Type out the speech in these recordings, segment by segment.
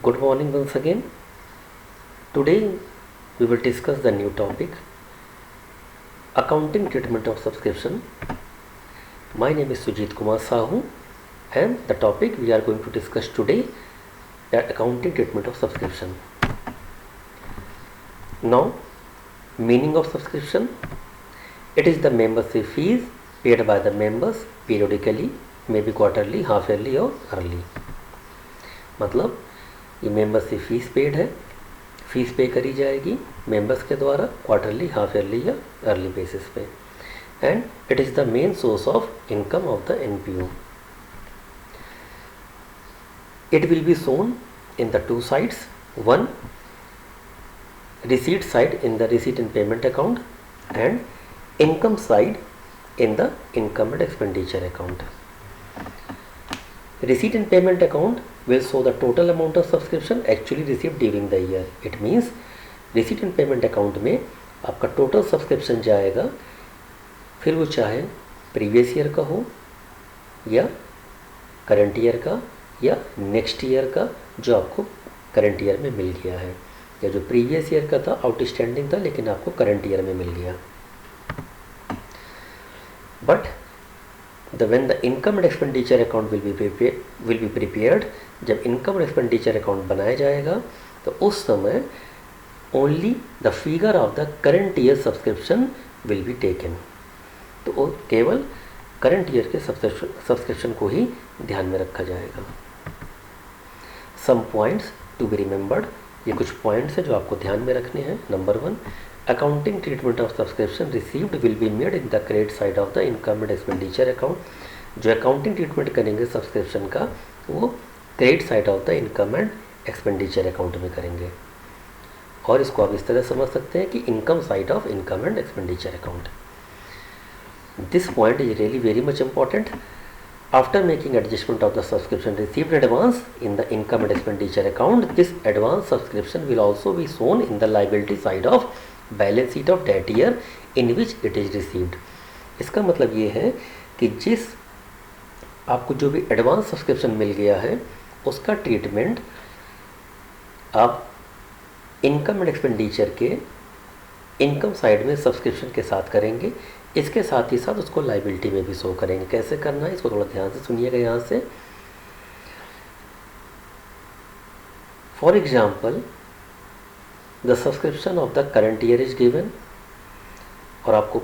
Good morning once again. Today we will discuss the new topic, accounting treatment of subscription. My name is Sujit Kumar Sahu and the topic we are going to discuss today, that accounting treatment of subscription. Now, meaning of subscription. It is the membership fees paid by the members periodically, maybe quarterly, half yearly और early. मतलब ये membership fees paid है, fees पे करी जाएगी members के द्वारा quarterly, half yearly या अर्ली बेसिस पे, and it is the main source of income of the NPO. It will be shown in the two sides. One, receipt side in the receipt and payment account, and income side in the income and expenditure account. Receipt and payment account will show the total amount of subscription actually received during the year. It means receipt and payment account में आपका total subscription जाएगा, फिर वो चाहे previous year का हो या current year का या नेक्स्ट ईयर का जो आपको करंट ईयर में मिल गया है, या जो प्रीवियस ईयर का था आउटस्टैंडिंग था लेकिन आपको करंट ईयर में मिल गया. But when the income and expenditure account will be prepared, जब इनकम और एक्सपेंडिचर अकाउंट बनाया जाएगा तो उस समय only the figure of the current year subscription will be taken. तो केवल करंट ईयर के सब्सक्रिप्शन को ही ध्यान में रखा जाएगा. Some points to be remembered. ये कुछ पॉइंट्स हैं जो आपको ध्यान में रखने हैं. Number 1, accounting treatment of subscription received will be made in the credit side of the income and expenditure account. जो अकाउंटिंग ट्रीटमेंट करेंगे सब्सक्रिप्शन का वो credit side of the income and expenditure account में करेंगे. और इसको आप इस तरह समझ सकते हैं कि income side of income and expenditure account. This point is really very much important. After making adjustment of the subscription received advance in the income and expenditure account, this advance subscription will also be shown in the liability side of balance sheet of that year in which it is received. इसका मतलब ये है कि जिस आपको जो भी advance subscription मिल गया है उसका ट्रीटमेंट आप इनकम एंड एक्सपेंडिचर के इनकम साइड में सब्सक्रिप्शन के साथ करेंगे. इसके साथ ही साथ उसको लाइबिलिटी में भी शो करेंगे. कैसे करना है इसको थोड़ा ध्यान से सुनिएगा. यहाँ से for example the subscription of the current year is given, और आपको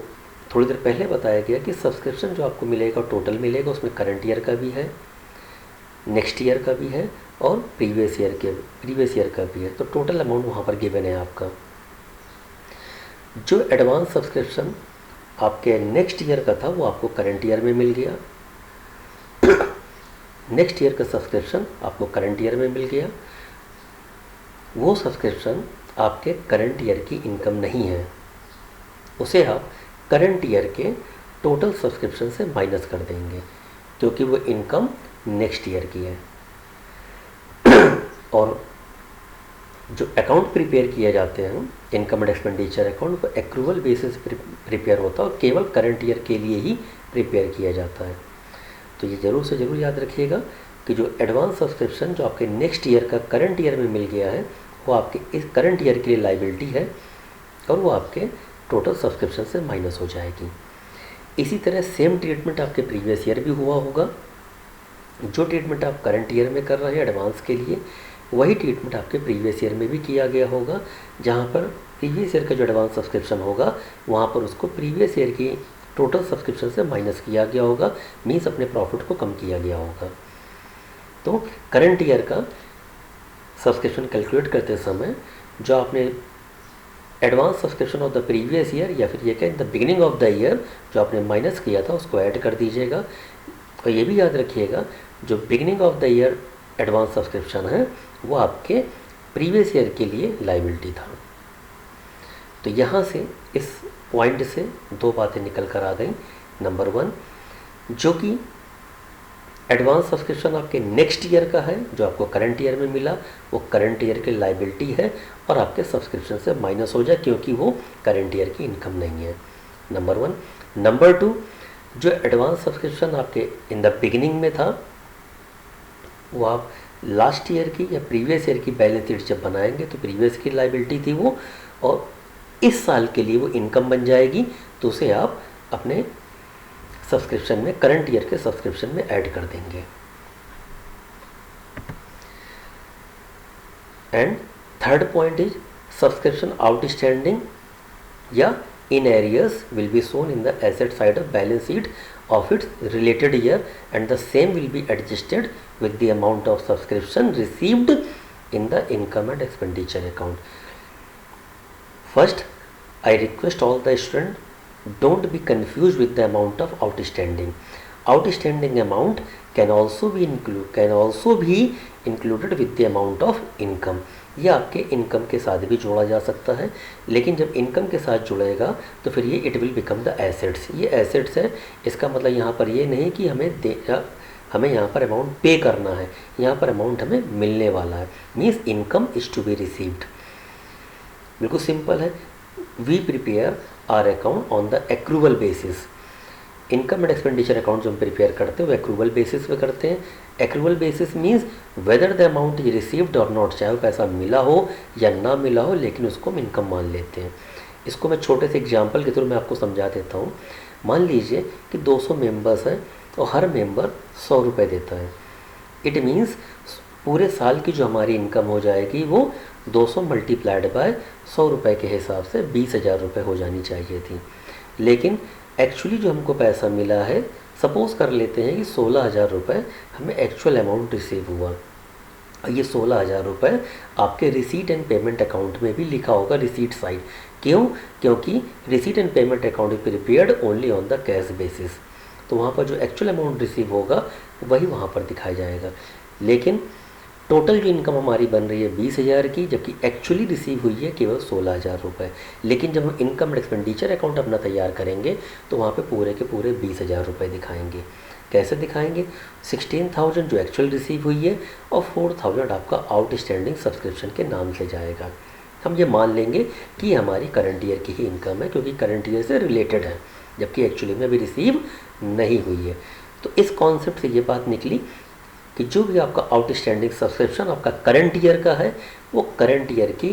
थोड़ी देर पहले बताया गया कि सब्सक्रिप्शन जो आपको मिलेगा टोटल मिलेगा, उसमें करंट ईयर का भी है, नेक्स्ट ईयर का भी है और प्रीवियस ईयर का भी है. तो टोटल अमाउंट वहाँ पर गिवन है आपका. जो एडवांस सब्सक्रिप्शन आपके नेक्स्ट ईयर का था वो आपको करंट ईयर में मिल गया. नेक्स्ट ईयर का सब्सक्रिप्शन आपको करंट ईयर में मिल गया. वो सब्सक्रिप्शन आपके करंट ईयर की इनकम नहीं है, उसे आप करंट ईयर के टोटल सब्सक्रिप्शन से माइनस कर देंगे क्योंकि वो इनकम नेक्स्ट ईयर की है. और जो अकाउंट प्रिपेयर किए जाते हैं इनकम एंड एक्सपेंडिचर अकाउंट, वो एक्रूवल बेसिस प्रिपेयर होता है और केवल करंट ईयर के लिए ही प्रिपेयर किया जाता है. तो ये ज़रूर से ज़रूर याद रखिएगा कि जो एडवांस सब्सक्रिप्शन जो आपके नेक्स्ट ईयर का करंट ईयर में मिल गया है वो आपके इस करंट ईयर के लिए लाइबिलिटी है और वो आपके टोटल सब्सक्रिप्शन से माइनस हो जाएगी. इसी तरह सेम ट्रीटमेंट आपके प्रीवियस ईयर भी हुआ होगा. जो ट्रीटमेंट आप करंट ईयर में कर रहे हैं एडवांस के लिए, वही ट्रीटमेंट आपके प्रीवियस ईयर में भी किया गया होगा. जहाँ पर प्रीवियस ईयर का जो एडवांस सब्सक्रिप्शन होगा वहाँ पर उसको प्रीवियस ईयर की टोटल सब्सक्रिप्शन से माइनस किया गया होगा, मीन्स अपने प्रॉफिट को कम किया गया होगा. तो करंट ईयर का सब्सक्रिप्शन कैलकुलेट करते समय जो आपने advance subscription of the previous year या फिर ये कहें the beginning of the year जो आपने माइनस किया था उसको ऐड कर दीजिएगा. और ये भी याद रखिएगा जो beginning of the year advance subscription है वो आपके प्रीवियस ईयर के लिए लाइबिलिटी था. तो यहाँ से इस पॉइंट से दो बातें निकल कर आ गई. नंबर 1, जो कि एडवांस सब्सक्रिप्शन आपके नेक्स्ट ईयर का है जो आपको करंट ईयर में मिला, वो करंट ईयर की लाइबिलिटी है और आपके सब्सक्रिप्शन से माइनस हो जाए क्योंकि वो करंट ईयर की इनकम नहीं है. नंबर 1. नंबर 2, जो एडवांस सब्सक्रिप्शन आपके इन द बिगिनिंग में था वो आप लास्ट ईयर की या प्रीवियस ईयर की बैलेंस शीट जब बनाएंगे तो प्रीवियस की लाइबिलिटी थी वो, और इस साल के लिए वो इनकम बन जाएगी, तो उसे आप अपने सब्सक्रिप्शन में, करंट ईयर के सब्सक्रिप्शन में ऐड कर देंगे। And third point is subscription outstanding या in arrears will be shown in the asset side of balance sheet of its related year, and the same will be adjusted with the amount of subscription received in the income and expenditure account. First, I request all the students, don't be confused with the amount of outstanding. Outstanding amount can also be included with the amount of income. ये आपके income के साथ भी जोड़ा जा सकता है, लेकिन जब इनकम के साथ जुड़ेगा तो फिर ये it will become the assets. ये एसेट्स है, इसका मतलब यहाँ पर ये नहीं कि हमें यहाँ पर अमाउंट पे करना है, यहाँ पर अमाउंट हमें मिलने वाला है, means income is to be received. बिल्कुल सिंपल है। We prepare our account on the accrual basis. Income and expenditure account जो हम प्रिपेयर करते हैं वो एक्रूवल बेसिस पे करते हैं। Accrual basis means whether the amount is received और नॉट, चाहे वो पैसा मिला हो या ना मिला हो, लेकिन उसको हम इनकम मान लेते हैं। इसको मैं छोटे से एग्जांपल के थ्रू मैं आपको समझा देता हूँ। मान लीजिए कि 200 मेंबर्स हैं और हर मेंबर 100 रुपये देता है। इट मीन्स पूरे साल की जो हमारी इनकम हो जाएगी वो 200 मल्टीप्लाइड बाय 100 रुपये के हिसाब से 20,000 रुपये हो जानी चाहिए थी। लेकिन एक्चुअली जो हमको पैसा मिला है, सपोज़ कर लेते हैं कि 16,000 रुपये हमें एक्चुअल अमाउंट रिसीव हुआ। ये 16,000 रुपये आपके रिसीट एंड पेमेंट अकाउंट में भी लिखा होगा, रिसीट साइड। क्यों? क्योंकि receipt and payment account is prepared only on the cash basis, तो वहाँ पर जो एक्चुअल अमाउंट रिसीव होगा वही वहाँ पर दिखाया जाएगा। लेकिन टोटल जो इनकम हमारी बन रही है 20,000 की, जबकि एक्चुअली रिसीव हुई है केवल 16,000 रुपये। लेकिन जब हम इनकम एंड एक्सपेंडिचर अकाउंट अपना तैयार करेंगे तो वहाँ पे पूरे के पूरे 20,000 रुपये दिखाएंगे। कैसे दिखाएंगे? 16,000 जो एक्चुअल रिसीव हुई है और 4,000 आपका आउटस्टैंडिंग सब्सक्रिप्शन के नाम से जाएगा। हम ये मान लेंगे कि हमारी करंट ईयर की ही इनकम है, क्योंकि करंट ईयर से रिलेटेड है, जबकि एक्चुअली में अभी रिसीव नहीं हुई है। तो इस कॉन्सेप्ट से ये बात निकली कि जो भी आपका आउटस्टैंडिंग सब्सक्रिप्शन आपका करंट ईयर का है वो करंट ईयर की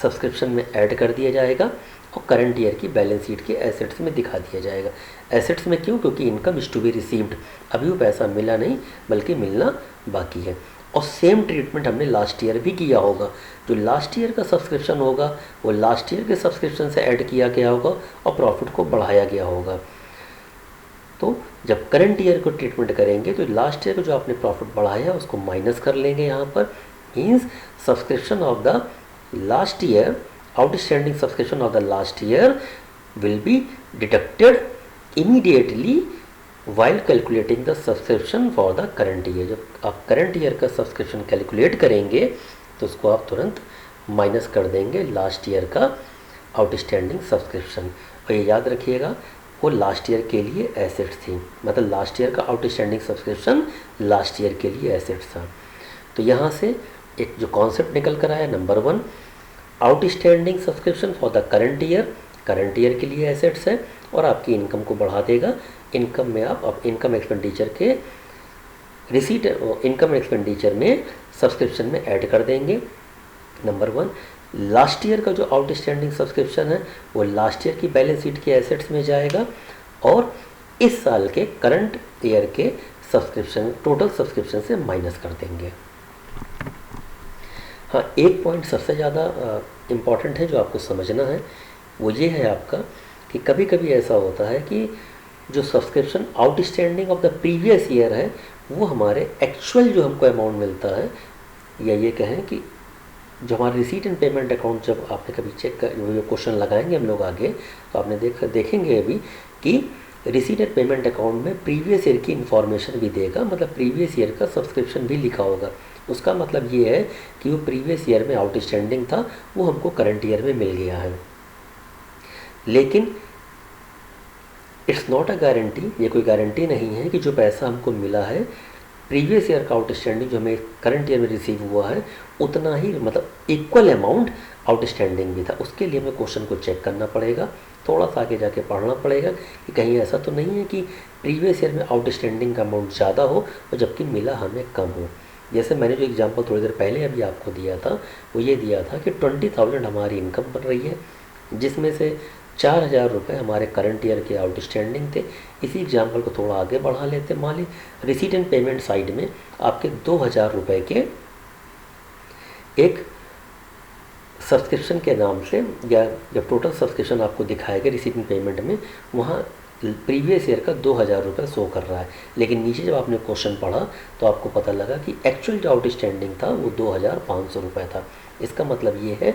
सब्सक्रिप्शन में ऐड कर दिया जाएगा और करंट ईयर की बैलेंस शीट के एसेट्स में दिखा दिया जाएगा। एसेट्स में क्यों? क्योंकि income is to be received, अभी वो पैसा मिला नहीं बल्कि मिलना बाकी है। और सेम ट्रीटमेंट हमने लास्ट ईयर भी किया होगा। जो लास्ट ईयर का सब्सक्रिप्शन होगा वो लास्ट ईयर के सब्सक्रिप्शन से ऐड किया गया होगा और प्रॉफिट को बढ़ाया गया होगा। तो जब करंट ईयर को ट्रीटमेंट करेंगे तो लास्ट ईयर को जो आपने प्रॉफिट बढ़ाया उसको माइनस कर लेंगे यहाँ पर। Means subscription of the last year, outstanding subscription of the last year will be deducted immediately while calculating the subscription for the current year. जब आप करंट ईयर का सब्सक्रिप्शन कैलकुलेट करेंगे तो उसको आप तुरंत माइनस कर देंगे लास्ट ईयर का आउटस्टैंडिंग सब्सक्रिप्शन। और ये याद रखिएगा वो लास्ट ईयर के लिए एसेट्स थी, मतलब लास्ट ईयर का आउटस्टैंडिंग सब्सक्रिप्शन लास्ट ईयर के लिए एसेट्स था। तो यहाँ से एक जो कॉन्सेप्ट निकल कर आया, number 1 outstanding subscription for the current year के लिए एसेट्स है और आपकी इनकम को बढ़ा देगा। इनकम में आप इनकम एक्सपेंडिचर के रिसीट इनकम एक्सपेंडिचर में सब्सक्रिप्शन में ऐड कर देंगे। नंबर 1 लास्ट ईयर का जो आउटस्टैंडिंग सब्सक्रिप्शन है वो लास्ट ईयर की बैलेंस शीट के एसेट्स में जाएगा और इस साल के करंट ईयर के सब्सक्रिप्शन टोटल सब्सक्रिप्शन से माइनस कर देंगे। हाँ, एक पॉइंट सबसे ज़्यादा इम्पॉर्टेंट है जो आपको समझना है, वो ये है आपका कि कभी कभी ऐसा होता है कि जो subscription outstanding of the previous year है वो हमारे एक्चुअल जो हमको अमाउंट मिलता है, या ये कहें कि जो हमारा रिसीट एंड पेमेंट अकाउंट जब आपने कभी चेक कर क्वेश्चन लगाएंगे हम लोग आगे तो आपने देखेंगे अभी कि रिसीट एंड पेमेंट अकाउंट में प्रीवियस ईयर की इन्फॉर्मेशन भी देगा, मतलब प्रीवियस ईयर का सब्सक्रिप्शन भी लिखा होगा। उसका मतलब ये है कि वो प्रीवियस ईयर में आउटस्टैंडिंग था वो हमको करंट ईयर में मिल गया है। लेकिन इट्स नॉट अ गारंटी, ये कोई गारंटी नहीं है कि जो पैसा हमको मिला है प्रीवियस ईयर का आउटस्टैंडिंग जो हमें करंट ईयर में रिसीव हुआ है उतना ही, मतलब इक्वल अमाउंट आउटस्टैंडिंग भी था। उसके लिए हमें क्वेश्चन को चेक करना पड़ेगा, थोड़ा सा आगे जाके पढ़ना पड़ेगा कि कहीं ऐसा तो नहीं है कि प्रीवियस ईयर में आउटस्टैंडिंग का अमाउंट ज़्यादा हो और जबकि मिला हमें कम हो। जैसे मैंने जो एग्जांपल थोड़ी देर पहले अभी आपको दिया था, वो ये दिया था कि 20,000 हमारी इनकम बन रही है, जिसमें से 4,000 रुपये हमारे करंट ईयर के आउटस्टैंडिंग थे। इसी एग्जांपल को थोड़ा आगे बढ़ा लेते, मान ली रिसीट एंड पेमेंट साइड में आपके 2,000 रुपये के एक सब्सक्रिप्शन के नाम से, या जब टोटल सब्सक्रिप्शन आपको दिखाएगा रिसीट एंड पेमेंट में, वहाँ प्रीवियस ईयर का 2,000 रुपये शो कर रहा है। लेकिन नीचे जब आपने क्वेश्चन पढ़ा तो आपको पता लगा कि एक्चुअल जो आउटस्टैंडिंग था वो 2,500 रुपये था। इसका मतलब ये है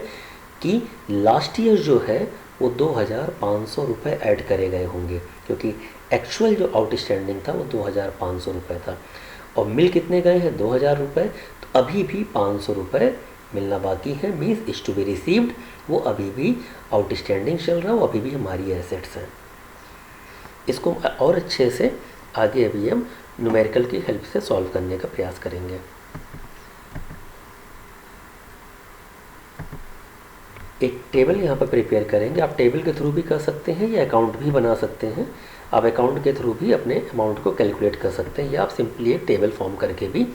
कि लास्ट ईयर जो है वो 2,500 रुपये ऐड करे गए होंगे, क्योंकि एक्चुअल जो आउटस्टैंडिंग था वो 2,500 रुपये था, और मिल कितने गए हैं 2,000 रुपये। तो अभी भी 500 रुपये मिलना बाकी है, means is to be received, वो अभी भी आउटस्टैंडिंग चल रहा है, वो अभी भी हमारी एसेट्स हैं। इसको और अच्छे से आगे अभी हम न्यूमेरिकल की हेल्प से सॉल्व करने का प्रयास करेंगे। एक टेबल यहाँ पर प्रिपेयर करेंगे। आप टेबल के थ्रू भी कर सकते हैं या अकाउंट भी बना सकते हैं। आप अकाउंट के थ्रू भी अपने अमाउंट को कैलकुलेट कर सकते हैं, या आप सिंपली एक टेबल फॉर्म करके भी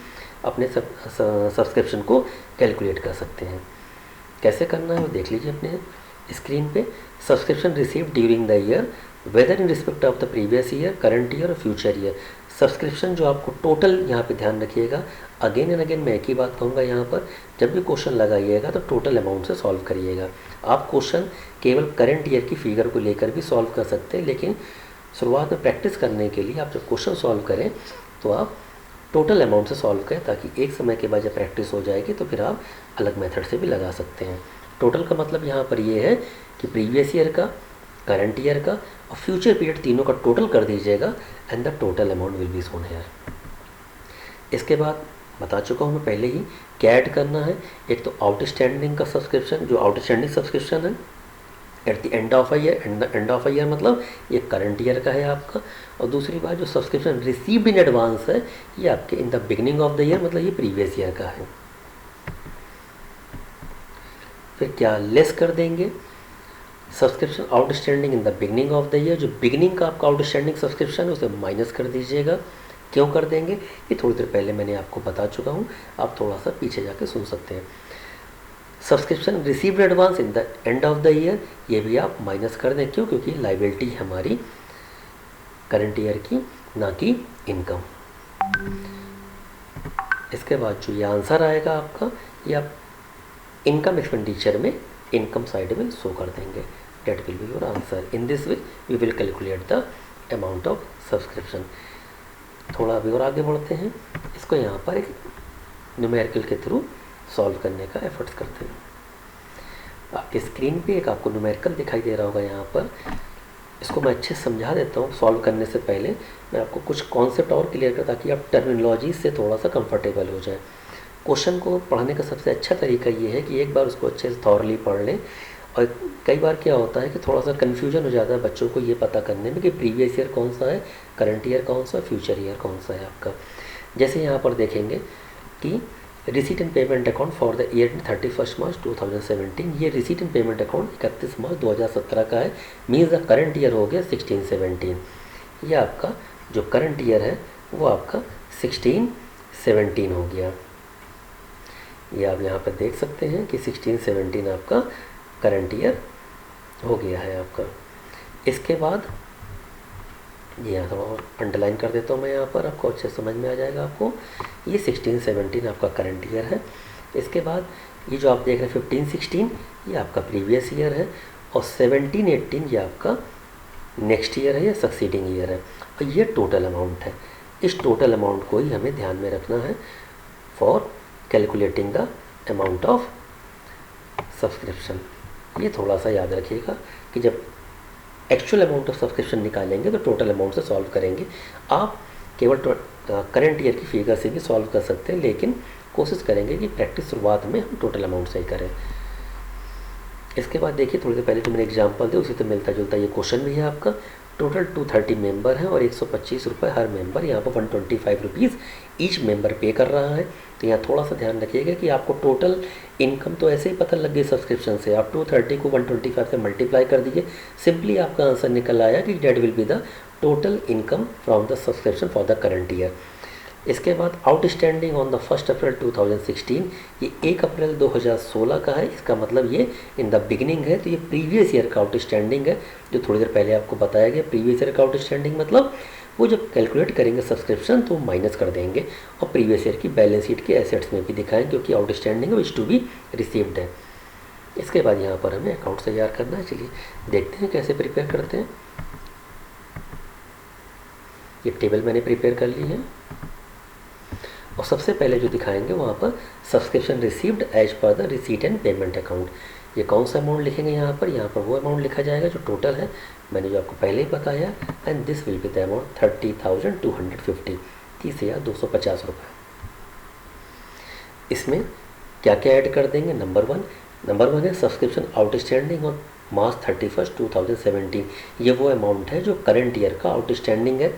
अपने सब्सक्रिप्शन को कैलकुलेट कर सकते हैं। कैसे करना है वो देख लीजिए अपने स्क्रीन पे। Subscription received during the year whether in respect of the previous year, current year और फ्यूचर ईयर। सब्सक्रिप्शन जो आपको टोटल यहाँ पे ध्यान रखिएगा, अगेन एंड अगेन मैं एक ही बात कहूँगा यहाँ पर, जब भी क्वेश्चन लगाइएगा तो टोटल अमाउंट से सॉल्व करिएगा। आप क्वेश्चन केवल करंट ईयर की फिगर को लेकर भी सॉल्व कर सकते हैं, लेकिन शुरुआत में प्रैक्टिस करने के लिए आप जब क्वेश्चन सॉल्व करें तो आप टोटल अमाउंट से सॉल्व करें, ताकि एक समय के बाद जब प्रैक्टिस हो जाएगी तो फिर आप अलग मेथड से भी लगा सकते हैं। टोटल का मतलब यहाँ पर ये है कि प्रीवियस ईयर का, करंट ईयर का और फ्यूचर पीरियड तीनों का टोटल कर दीजिएगा, and the total amount will be shown here. इसके बाद बता चुका हूँ मैं पहले ही क्या ऐड करना है। एक तो आउटस्टैंडिंग का सब्सक्रिप्शन, जो आउटस्टैंडिंग सब्सक्रिप्शन है at the end of a year, end of a year मतलब ये करंट ईयर का है आपका। और दूसरी बात जो सब्सक्रिप्शन रिसीव्ड इन एडवांस है, ये आपके in the beginning of the year मतलब ये प्रीवियस ईयर का है। फिर क्या लेस कर देंगे, subscription outstanding in the beginning of the year, जो बिगनिंग का आपका आउटस्टैंडिंग सब्सक्रिप्शन है उसे माइनस कर दीजिएगा। क्यों कर देंगे ये थोड़ी देर पहले मैंने आपको बता चुका हूँ, आप थोड़ा सा पीछे जाके सुन सकते हैं। Subscription received advance in the end of the year, ये भी आप माइनस कर दें। क्यों? क्योंकि लाइबिलिटी हमारी करंट ईयर की, ना कि इनकम। इसके बाद जो ये आंसर आएगा आपका, ये आप इनकम एक्सपेंडिचर में इनकम साइड में शो कर देंगे। That will be your answer. In this way we will calculate the amount of subscription. थोड़ा अभी और आगे बढ़ते हैं, इसको यहाँ पर एक न्यूमेरिकल के थ्रू सॉल्व करने का एफर्ट्स करते हैं। आपके स्क्रीन पे एक आपको न्यूमेरिकल दिखाई दे रहा होगा यहाँ पर। इसको मैं अच्छे से समझा देता हूँ। सॉल्व करने से पहले मैं आपको कुछ कॉन्सेप्ट और क्लियर कर, ताकि आप टर्मिनोलॉजी से थोड़ा सा कंफर्टेबल हो जाए। क्वेश्चन को पढ़ने का सबसे अच्छा तरीका ये है कि एक बार उसको अच्छे से थॉरली पढ़ लें। और कई बार क्या होता है कि थोड़ा सा कन्फ्यूजन हो जाता है बच्चों को ये पता करने में कि प्रीवियस ईयर कौन सा है, करंट ईयर कौन सा, फ्यूचर ईयर कौन सा है आपका। जैसे यहाँ पर देखेंगे कि receipt and payment account for the year 31 March 2017, ये receipt and payment account 31 March 2017 का है। मीन्स द करंट ईयर हो गया 16-17। ये आपका जो करंट ईयर है वो आपका 16-17 हो गया। ये आप यहाँ पर देख सकते हैं कि 16-17 आपका करंट ईयर हो गया है आपका। इसके बाद ये यहाँ थोड़ा और अंडरलाइन कर देता हूँ मैं, यहाँ पर आपको अच्छे समझ में आ जाएगा आपको। ये 16-17 आपका करंट ईयर है। इसके बाद ये जो आप देख रहे हैं 15-16 ये आपका प्रीवियस ईयर है, और 17-18 ये आपका नेक्स्ट ईयर है या सक्सीडिंग ईयर है। और ये टोटल अमाउंट है। इस टोटल अमाउंट को ही हमें ध्यान में रखना है for calculating the amount of subscription. ये थोड़ा सा याद रखिएगा कि जब एक्चुअल अमाउंट ऑफ सब्सक्रिप्शन निकालेंगे तो टोटल अमाउंट से सॉल्व करेंगे। आप केवल करंट ईयर की फिगर से भी सॉल्व कर सकते हैं, लेकिन कोशिश करेंगे कि प्रैक्टिस शुरुआत में हम टोटल अमाउंट से ही करें। इसके बाद देखिए थोड़ी देर पहले जो मैंने एग्जांपल दिया उसी से मिलता जुलता ये क्वेश्चन भी है आपका। टोटल 230 मेंबर हैं और 125 रुपये हर मेंबर, यहाँ पर 125 रुपीज़ ईच मेंबर पे कर रहा है। तो यहाँ थोड़ा सा ध्यान रखिएगा कि आपको टोटल इनकम तो ऐसे ही पता लग गई सब्सक्रिप्शन से। आप 230 को 125 से मल्टीप्लाई कर दीजिए, सिंपली आपका आंसर निकल आया कि that will be the total income from the subscription for the current year. इसके बाद आउटस्टैंडिंग ऑन द 1 अप्रैल 2016, ये 1 अप्रैल 2016 का है। इसका मतलब ये इन द बिगिनिंग है, तो ये प्रीवियस ईयर का आउटस्टैंडिंग है, जो थोड़ी देर पहले आपको बताया गया। प्रीवियस ईयर का आउटस्टैंडिंग मतलब वो जब कैलकुलेट करेंगे सब्सक्रिप्शन तो माइनस कर देंगे और प्रीवियस ईयर की बैलेंस शीट के एसेट्स में भी दिखाएंगे, क्योंकि outstanding which to be received है। इसके बाद यहाँ पर हमें अकाउंट तैयार करना है। चलिए देखते हैं कैसे प्रिपेयर करते हैं। ये टेबल मैंने प्रिपेयर कर ली है और सबसे पहले जो दिखाएंगे वहाँ पर subscription received as per the receipt and payment account. ये कौन सा अमाउंट लिखेंगे यहाँ पर वो अमाउंट लिखा जाएगा जो टोटल है, मैंने जो आपको पहले ही बताया। And this will be the amount 30,250, 30,250 रुपये। इसमें क्या क्या ऐड कर देंगे? नंबर वन है सब्सक्रिप्शन आउटस्टैंडिंग ऑन मार्च 31, 2017। ये वो अमाउंट है जो करंट ईयर का आउटस्टैंडिंग है।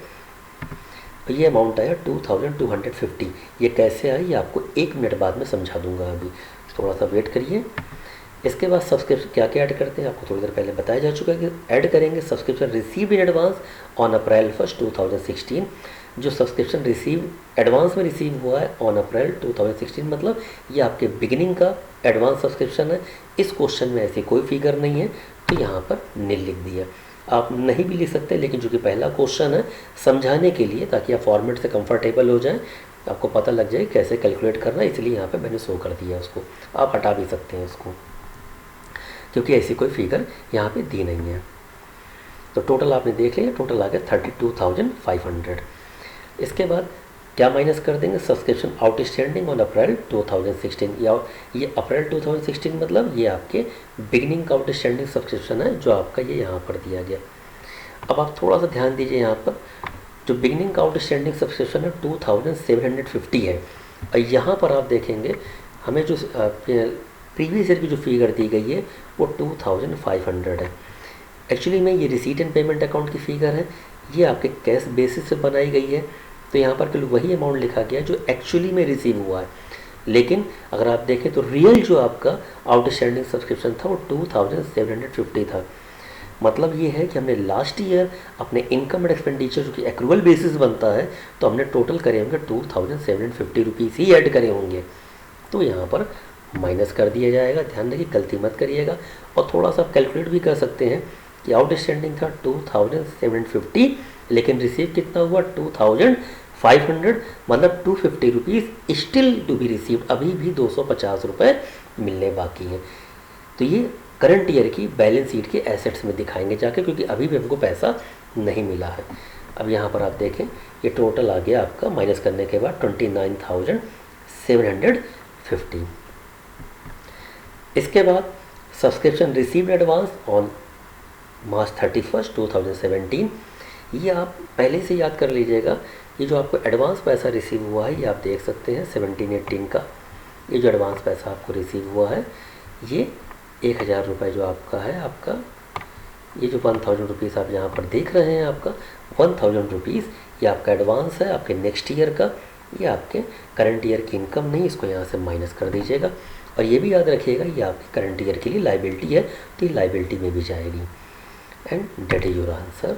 ये अमाउंट आया 2,250। ये कैसे आया ये आपको 1 मिनट बाद में समझा दूंगा, अभी थोड़ा सा वेट करिए। इसके बाद सब्सक्रिप्शन क्या क्या ऐड करते हैं आपको थोड़ी देर पहले बताया जा चुका है कि ऐड करेंगे subscription receive in advance on April 1, 2016। जो सब्सक्रिप्शन रिसीव एडवांस में रिसीव हुआ है ऑन अप्रैल 2016, मतलब ये आपके बिगिनिंग का एडवांस सब्सक्रिप्शन है। इस क्वेश्चन में ऐसी कोई फिगर नहीं है, तो यहाँ पर नील लिख दिया। आप नहीं भी लिख सकते, लेकिन चूँकि पहला क्वेश्चन है समझाने के लिए, ताकि आप फॉर्मेट से कंफर्टेबल हो जाए, आपको पता लग जाए कैसे कैलकुलेट करना है, इसलिए यहाँ पे मैंने शो कर दिया उसको। आप हटा भी सकते हैं उसको, क्योंकि ऐसी कोई फिगर यहाँ पे दी नहीं है। तो टोटल आपने देख लिया, टोटल आ गया 32,500। इसके बाद क्या माइनस कर देंगे? सब्सक्रिप्शन आउटस्टैंडिंग ऑन अप्रैल 2016, या ये अप्रैल 2016 मतलब ये आपके बिगिनिंग का आउटस्टैंडिंग सब्सक्रिप्शन है जो आपका ये यहाँ पर दिया गया। अब आप थोड़ा सा ध्यान दीजिए, यहाँ पर जो बिगिनिंग का आउटस्टैंडिंग सब्सक्रिप्शन है 2,750 है, और यहाँ पर आप देखेंगे हमें जो प्रीवियस ईयर की जो फिगर दी गई है वो 2,500 है। एक्चुअली में ये रिसीट एंड पेमेंट अकाउंट की फिगर है, ये आपके कैश बेसिस से बनाई गई है, तो यहाँ पर केवल वही अमाउंट लिखा गया जो एक्चुअली में रिसीव हुआ है। लेकिन अगर आप देखें तो रियल जो आपका आउटस्टैंडिंग सब्सक्रिप्शन था वो 2,750 था। मतलब ये है कि हमने लास्ट ईयर अपने इनकम एंड एक्सपेंडिचर जो कि एक्रूवल बेसिस बनता है, तो हमने टोटल करे होंगे 2,750 रुपीज़ ही ऐड करे होंगे, तो यहाँ पर माइनस कर दिया जाएगा। ध्यान रखिए, गलती मत करिएगा। और थोड़ा सा कैलकुलेट भी कर सकते हैं कि आउटस्टैंडिंग था 2,750, लेकिन रिसीव कितना हुआ 2,500, मतलब 250 rupees still to be received, अभी भी 250 रुपये मिलने बाकी हैं। तो ये करंट ईयर की बैलेंस शीट के एसेट्स में दिखाएंगे जाके, क्योंकि अभी भी हमको पैसा नहीं मिला है। अब यहाँ पर आप देखें ये टोटल आ गया आपका माइनस करने के बाद 29,750। इसके बाद subscription received advance on March 31, 2017। ये आप पहले से याद कर लीजिएगा, ये जो आपको एडवांस पैसा रिसीव हुआ है ये आप देख सकते हैं 17-18 का। ये जो एडवांस पैसा आपको रिसीव हुआ है ये 1,000 रुपये जो आपका है, आपका ये जो 1,000 रुपीज़ आप यहाँ पर देख रहे हैं, आपका 1,000 रुपीज़ ये आपका एडवांस है आपके नेक्स्ट ईयर का। ये आपके करंट ईयर की इनकम नहीं, इसको यहाँ से माइनस कर दीजिएगा। और ये भी याद रखिएगा ये आपके करंट ईयर के लिए लाइबिलिटी है, तो ये लाइबिलिटी में भी जाएगी। And that is your answer.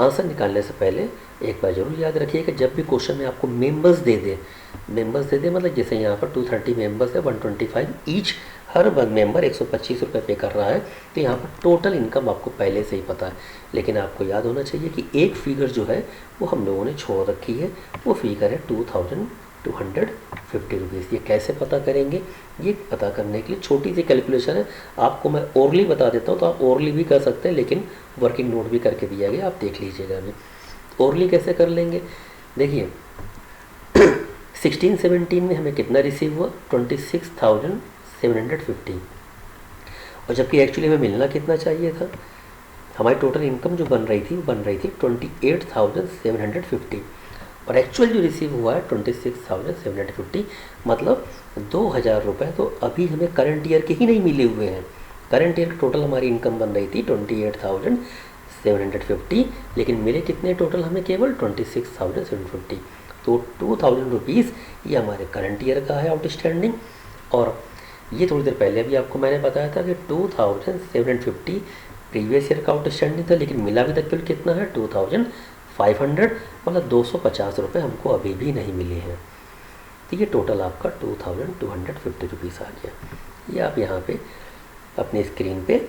Answer निकालने से पहले एक बार जरूर याद रखिएगा, जब भी क्वेश्चन में आपको मेंबर्स दे दे मतलब जैसे यहाँ पर 230 मेंबर्स है, 125 ईच, हर वन मेंबर 125 रुपये पे कर रहा है, तो यहाँ पर टोटल इनकम आपको पहले से ही पता है। लेकिन आपको याद होना चाहिए कि एक फिगर जो है वो हम लोगों ने छोड़ रखी है, वो फिगर है 2,250 रुपीज़। ये कैसे पता करेंगे? ये पता करने के लिए छोटी सी कैलकुलेशन है, आपको मैं ओरली बता देता हूँ, तो आप ओरली भी कर सकते हैं, लेकिन वर्किंग नोट भी करके दिया गया, आप देख लीजिएगा। अभी ओरली कैसे कर लेंगे? देखिए 16-17 में हमें कितना रिसीव हुआ 26,750, और जबकि एक्चुअली हमें मिलना कितना चाहिए था, हमारी टोटल इनकम जो बन रही थी वो बन रही थी 28,750, और एक्चुअल जो रिसीव हुआ है 26,750, मतलब 2,000 रुपये तो अभी हमें करंट ईयर के ही नहीं मिले हुए हैं। करंट ईयर टोटल हमारी इनकम बन रही थी 28,750, लेकिन मिले कितने टोटल हमें? केवल 26,750। तो 2,000 रुपीज़ ये हमारे करंट ईयर का है आउटस्टैंडिंग, और ये थोड़ी देर पहले भी आपको मैंने बताया था कि 2,750 प्रीवियस ईयर का आउटस्टैंडिंग था, लेकिन मिला भी तक केवल कितना है 2,500। 500, मतलब 250 रुपये हमको अभी भी नहीं मिले हैं। तो ये टोटल आपका 2250 रुपीज़ आ गया। ये आप यहाँ पे अपनी स्क्रीन पे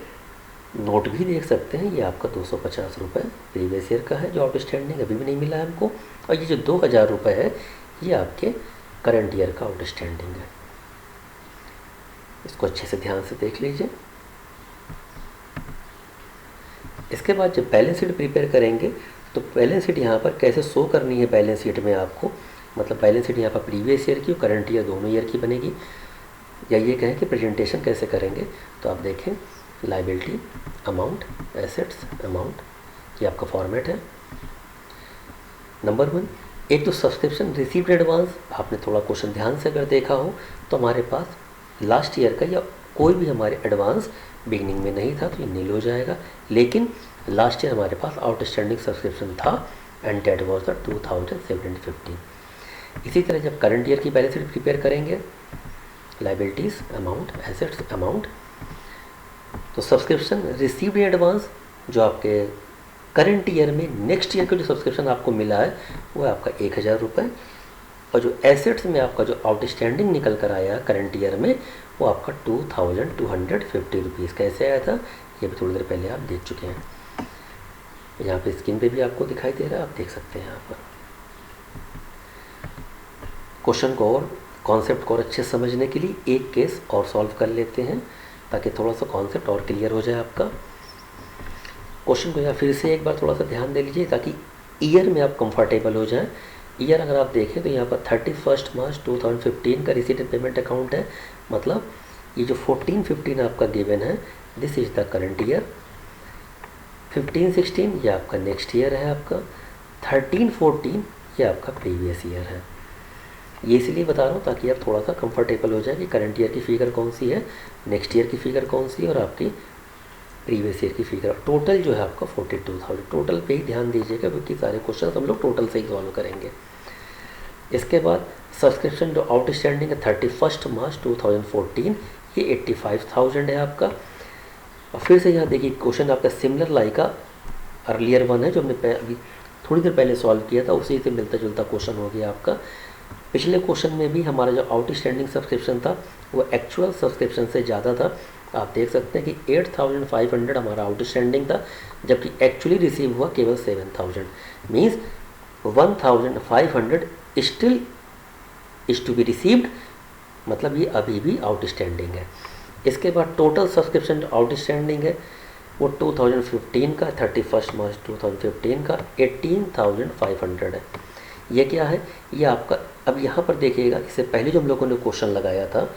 नोट भी देख सकते हैं। ये आपका 250 रुपये प्रीवियस ईयर का है जो आउटस्टैंडिंग अभी भी नहीं मिला है हमको, और ये जो 2000 रुपये है ये आपके करंट ईयर का आउटस्टैंडिंग है। इसको अच्छे से ध्यान से देख लीजिए। इसके बाद जब बैलेंस शीट प्रिपेयर करेंगे तो बैलेंस शीट यहाँ पर कैसे शो करनी है बैलेंस शीट में आपको, मतलब बैलेंस शीट यहाँ पर प्रीवियस ईयर की और करंट ईयर दोनों ईयर की बनेगी, या ये कहें कि प्रेजेंटेशन कैसे करेंगे। तो आप देखें, लायबिलिटी, अमाउंट, एसेट्स, अमाउंट, ये आपका फॉर्मेट है। नंबर 1, एक तो सब्सक्रिप्शन रिसीव्ड एडवांस। आपने थोड़ा क्वेश्चन ध्यान से अगर देखा हो तो हमारे पास लास्ट ईयर का या कोई भी हमारे एडवांस बिगनिंग में नहीं था तो ये नील हो जाएगा, लेकिन लास्ट ईयर हमारे पास आउटस्टैंडिंग सब्सक्रिप्शन था एंड डेट वॉज द 2715। इसी तरह जब करंट ईयर की बैलेंस शीट प्रिपेयर करेंगे, लायबिलिटीज़, अमाउंट, एसेट्स, अमाउंट, तो सब्सक्रिप्शन रिसीव्ड इन एडवांस जो आपके करंट ईयर में नेक्स्ट ईयर का जो सब्सक्रिप्शन आपको मिला है वो है आपका 1000 रुपये, और जो एसेट्स में आपका जो आउटस्टैंडिंग निकल कर आया करंट ईयर में वो आपका 2250 रुपीज़। कैसे आया था ये भी थोड़ी देर पहले आप देख चुके हैं। यहाँ पे स्क्रीन पे भी आपको दिखाई दे रहा है, आप देख सकते हैं यहाँ पर। क्वेश्चन को और कॉन्सेप्ट को और अच्छे समझने के लिए एक केस और सॉल्व कर लेते हैं ताकि थोड़ा सा कॉन्सेप्ट और क्लियर हो जाए आपका। क्वेश्चन को यहाँ फिर से एक बार थोड़ा सा ध्यान दे लीजिए ताकि ईयर में आप कंफर्टेबल हो जाएं। ईयर अगर आप देखें तो यहाँ पर 31 मार्च 2015 का रिसीट एंड पेमेंट अकाउंट है, मतलब ये जो 14-15 आपका गिवन है this is the current year, 15-16 ये आपका नेक्स्ट ईयर है, आपका 13-14 ये आपका प्रीवियस ईयर है। ये इसलिए बता रहा हूँ ताकि आप थोड़ा सा कंफर्टेबल हो जाए कि करंट ईयर की फ़िगर कौन सी है, नेक्स्ट ईयर की फ़िगर कौन सी है और आपकी प्रीवियस ईयर की फ़िगर। टोटल जो है आपका 42,000, टोटल पे ही ध्यान दीजिएगा क्योंकि सारे क्वेश्चन हम लोग टोटल से ही सॉल्व करेंगे। इसके बाद सब्सक्रिप्शन जो आउटस्टैंडिंग है 31 मार्च 2014 ये 85,000 है आपका। और फिर से यहाँ देखिए क्वेश्चन आपका सिमिलर लाइक का अर्लियर वन है जो हमने अभी थोड़ी देर पहले सॉल्व किया था, उसी से मिलता जुलता क्वेश्चन हो गया आपका। पिछले क्वेश्चन में भी हमारा जो आउटस्टैंडिंग सब्सक्रिप्शन था वो एक्चुअल सब्सक्रिप्शन से ज़्यादा था। आप देख सकते हैं कि 8,500 हमारा आउटस्टैंडिंग था जबकि एक्चुअली रिसीव हुआ केवल 7,000, means 1,500 still is to be received, मतलब ये अभी भी आउटस्टैंडिंग है। इसके बाद टोटल सब्सक्रिप्शन आउटस्टैंडिंग है वो 2015 का 31 मार्च 2015 का 18,500 है। ये क्या है, ये आपका अब यहाँ पर देखिएगा, इससे पहले जो हम लोगों ने क्वेश्चन लगाया था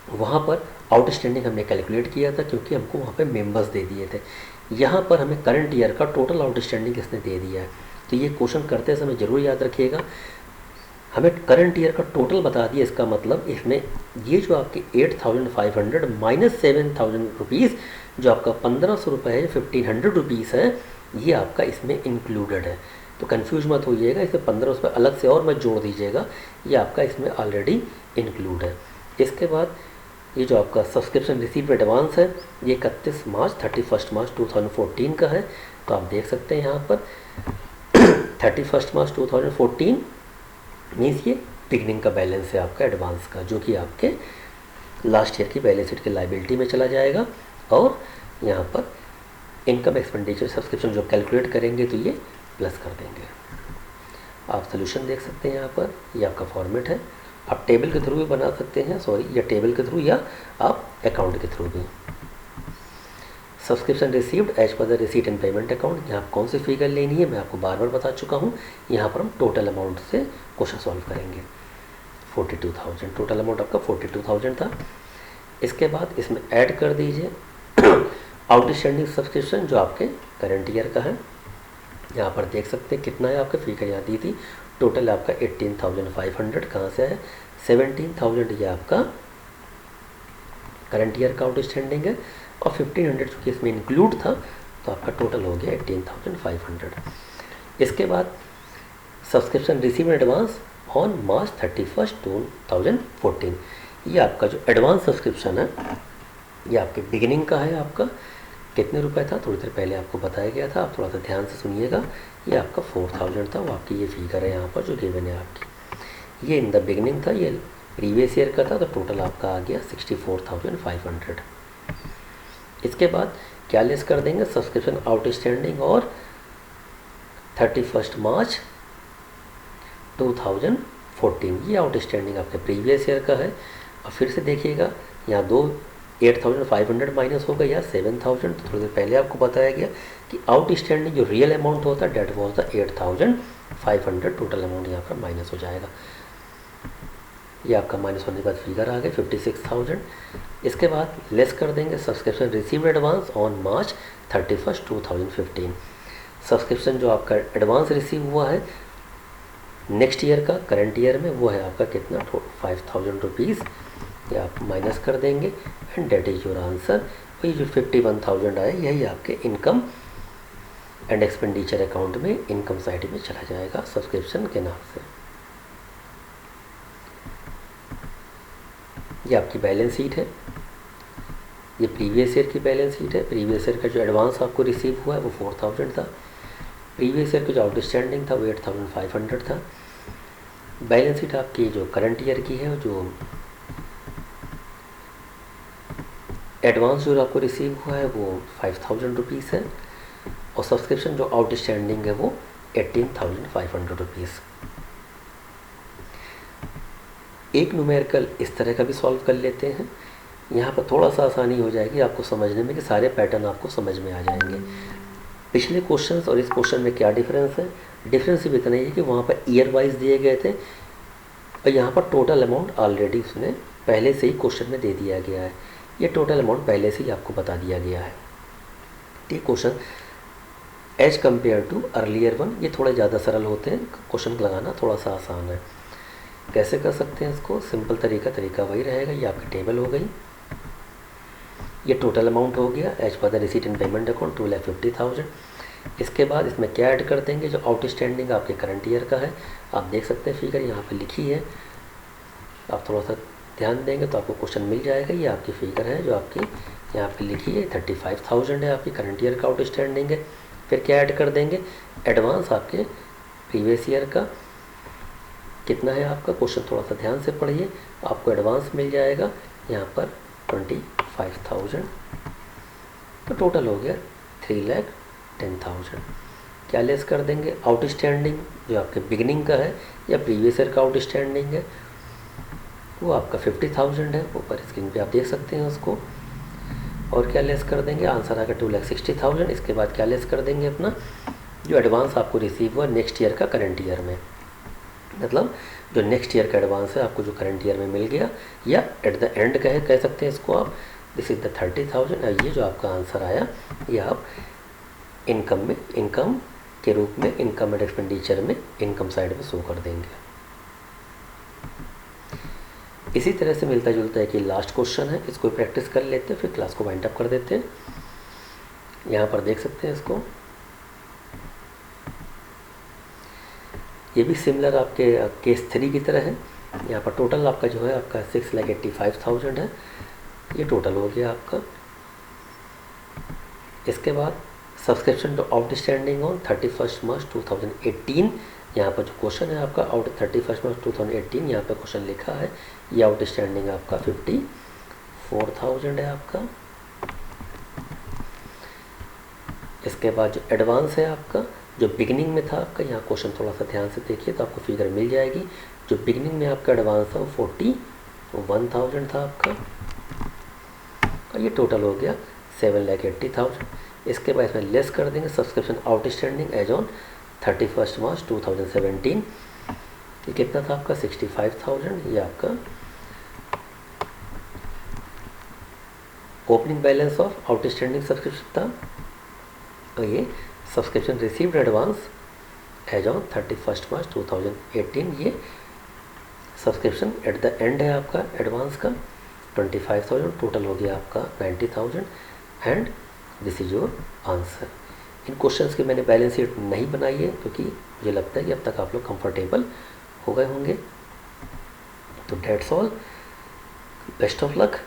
वहाँ पर आउटस्टैंडिंग हमने कैलकुलेट किया था क्योंकि हमको वहाँ पे मेंबर्स दे दिए थे। यहाँ पर हमें करंट ईयर का टोटल आउटस्टैंडिंग इसने दे दिया है, तो ये क्वेश्चन करते समय ज़रूर याद रखिएगा। हमें करंट ईयर का टोटल बता दिया, इसका मतलब इसमें ये जो आपके 8,500 माइनस 7,000 रुपीज़ जो आपका 1,500 रुपये है, 1,500 रुपीज़ है, ये आपका इसमें इंक्लूडेड है। तो कंफ्यूज मत होइएगा, इसमें 15 रुपये अलग से और मत जोड़ दीजिएगा, ये आपका इसमें ऑलरेडी इंक्लूड है। इसके बाद ये जो आपका सब्सक्रिप्शन रिसीव एडवांस है ये 31 मार्च 31 मार्च 2014 का है, तो आप देख सकते हैं यहाँ पर 31 मार्च 2014 मीन्स ये बिगनिंग का बैलेंस है आपका एडवांस का, जो कि आपके लास्ट ईयर की बैलेंस शीट की लायबिलिटी में चला जाएगा। और यहाँ पर इनकम एक्सपेंडिचर सब्सक्रिप्शन जो कैलकुलेट करेंगे तो ये प्लस कर देंगे। आप सोल्यूशन देख सकते हैं यहाँ पर, ये आपका फॉर्मेट है। आप टेबल के थ्रू भी बना सकते हैं, या टेबल के थ्रू या आप अकाउंट के थ्रू भी। Subscription received as per the receipt and payment account, यहाँ कौन सी फिगर लेनी है मैं आपको बार बार बता चुका हूँ। यहाँ पर हम टोटल अमाउंट से क्वेश्चन सॉल्व करेंगे। 42,000 टोटल अमाउंट आपका 42,000 था। इसके बाद इसमें ऐड कर दीजिए आउटस्टैंडिंग सब्सक्रिप्शन जो आपके करंट ईयर का है। यहाँ पर देख सकते हैं कितना है आपका, फिगर यहाँ दी थी। टोटल आपका 18,500 कहाँ से है, 17,000 ये आपका करंट ईयर का आउटस्टैंडिंग है और 1,500 चूँकि इसमें इंक्लूड था तो आपका टोटल हो गया 18,500। इसके बाद subscription receive advance on March 31 2014, ये आपका जो एडवांस सब्सक्रिप्शन है ये आपके बिगिनिंग का है आपका कितने रुपए था, थोड़ी देर पहले आपको बताया गया था, आप थोड़ा सा ध्यान से सुनिएगा। ये आपका 4000 था, वो आपकी ये फिगर है यहाँ पर जो गिवन है आपकी। ये इन द बिगनिंग था, ये प्रीवियस ईयर का था, तो टोटल आपका आ गया 64,500। इसके बाद क्या लेस कर देंगे, सब्सक्रिप्शन आउटस्टैंडिंग और 31 मार्च 2014, ये आउटस्टैंडिंग आपके प्रीवियस ईयर का है। और फिर से देखिएगा यहाँ 8,500 माइनस होगा या 7,000, तो थोड़ी देर पहले आपको बताया गया कि आउटस्टैंडिंग जो रियल अमाउंट होता है that was the 8,500, total amount यहाँ पर माइनस हो जाएगा। ये आपका माइनस होने के बाद फिगर आ गए 56,000। इसके बाद लेस कर देंगे subscription received advance on March 31, 2015। Subscription जो आपका एडवांस रिसीव हुआ है नेक्स्ट ईयर का, करंट ईयर में, वो है आपका कितना, 5,000 रुपीज़। ये आप माइनस कर देंगे and that is your answer. वही जो 51,000 आए यही आपके इनकम एंड एक्सपेंडिचर अकाउंट में इनकम साइड में चला जाएगा सब्सक्रिप्शन के नाम से। ये आपकी बैलेंस शीट है, ये प्रीवियस ईयर की बैलेंस शीट है। प्रीवियस ईयर का जो एडवांस आपको रिसीव हुआ है वो 4,000 था। प्रीवियस ईयर का जो आउटस्टैंडिंग था वो 8,500 था। बैलेंस शीट आपकी जो करंट ईयर की है, जो एडवांस जो आपको रिसीव हुआ है वो 5,000 रुपीज़ है और सब्सक्रिप्शन जो आउटस्टैंडिंग है वो 18,500 रुपीज़। एक न्यूमेरिकल इस तरह का भी सॉल्व कर लेते हैं, यहाँ पर थोड़ा सा आसानी हो जाएगी आपको समझने में कि सारे पैटर्न आपको समझ में आ जाएंगे। पिछले क्वेश्चंस और इस क्वेश्चन में क्या डिफरेंस है, डिफरेंस सिर्फ इतना ही है कि वहाँ पर ईयर वाइज दिए गए थे और यहाँ पर टोटल अमाउंट ऑलरेडी उसने पहले से ही क्वेश्चन में दे दिया गया है। ये टोटल अमाउंट पहले से ही आपको बता दिया गया है। ये question as compare to earlier one ये थोड़े ज़्यादा सरल होते हैं, क्वेश्चन लगाना थोड़ा सा आसान है। कैसे कर सकते हैं इसको, सिंपल तरीका वही रहेगा। ये आपकी टेबल हो गई, ये टोटल अमाउंट हो गया as per the receipt and payment account 2,50,000। इसके बाद इसमें क्या ऐड कर देंगे, जो आउटस्टैंडिंग आपके करंट ईयर का है। आप देख सकते हैं फिगर यहाँ पर लिखी है, आप थोड़ा सा ध्यान देंगे तो आपको क्वेश्चन मिल जाएगा। ये आपकी फिगर है जो आपकी यहाँ पे लिखी है, 35,000 है आपकी करंट ईयर का आउटस्टैंडिंग है। फिर क्या ऐड कर देंगे, एडवांस आपके प्रीवियस ईयर का कितना है आपका, क्वेश्चन थोड़ा सा ध्यान से पढ़िए, आपको एडवांस मिल जाएगा यहाँ पर 25,000, तो टोटल हो गया 3,10,000। क्या लेस कर देंगे, आउटस्टैंडिंग जो आपके बिगिनिंग का है या प्रीवियस ईयर का आउटस्टैंडिंग है वो आपका 50,000 है, ऊपर स्क्रीन पे आप देख सकते हैं उसको। और क्या लेस कर देंगे, आंसर आकर 2,60,000। इसके बाद क्या लेस कर देंगे, अपना जो एडवांस आपको रिसीव हुआ नेक्स्ट ईयर का करंट ईयर में, मतलब जो नेक्स्ट ईयर का एडवांस है आपको जो करंट ईयर में मिल गया, या एट द एंड कह सकते हैं इसको आप, दिस इज़ द 30,000। और ये जो आपका आंसर आया ये आप इनकम के रूप में इनकम एंड एक्सपेंडिचर में इनकम साइड में शो कर देंगे। इसी तरह से मिलता जुलता है कि लास्ट क्वेश्चन है, इसको प्रैक्टिस कर लेते हैं फिर क्लास को वाइंड अप कर देते हैं। यहाँ पर देख सकते हैं इसको, ये भी सिमिलर आपके केस 3 की तरह है। यहाँ पर टोटल आपका जो है आपका 6,85,000 है, ये टोटल हो गया आपका। इसके बाद subscription to outstanding on 31 March 2018, यहाँ पर जो क्वेश्चन है आपका 31 मार्च 2018, यहाँ पर क्वेश्चन लिखा है, ये आउटस्टैंडिंग आपका 54,000 है आपका। इसके बाद जो एडवांस है आपका जो बिगिनिंग में था आपका, यहाँ क्वेश्चन थोड़ा सा ध्यान से देखिए तो आपको फिगर मिल जाएगी। जो बिगिनिंग में आपका एडवांस था वो 41,000 था आपका, और ये टोटल हो गया 7,80,000। इसके बाद इसमें लेस कर देंगे subscription outstanding as on 31 March 2017, ये कितना था आपका 65,000। ये आपका opening balance of outstanding subscription था, और ये subscription received advance as on 31 March 2018, ये सब्सक्रिप्शन एट द एंड है आपका एडवांस का 25,000, टोटल हो गया आपका 90,000 and this is your answer. In questions की मैंने बैलेंस शीट नहीं बनाई है क्योंकि मुझे लगता है कि अब तक आप लोग कंफर्टेबल हो गए होंगे। तो that's all, best of luck.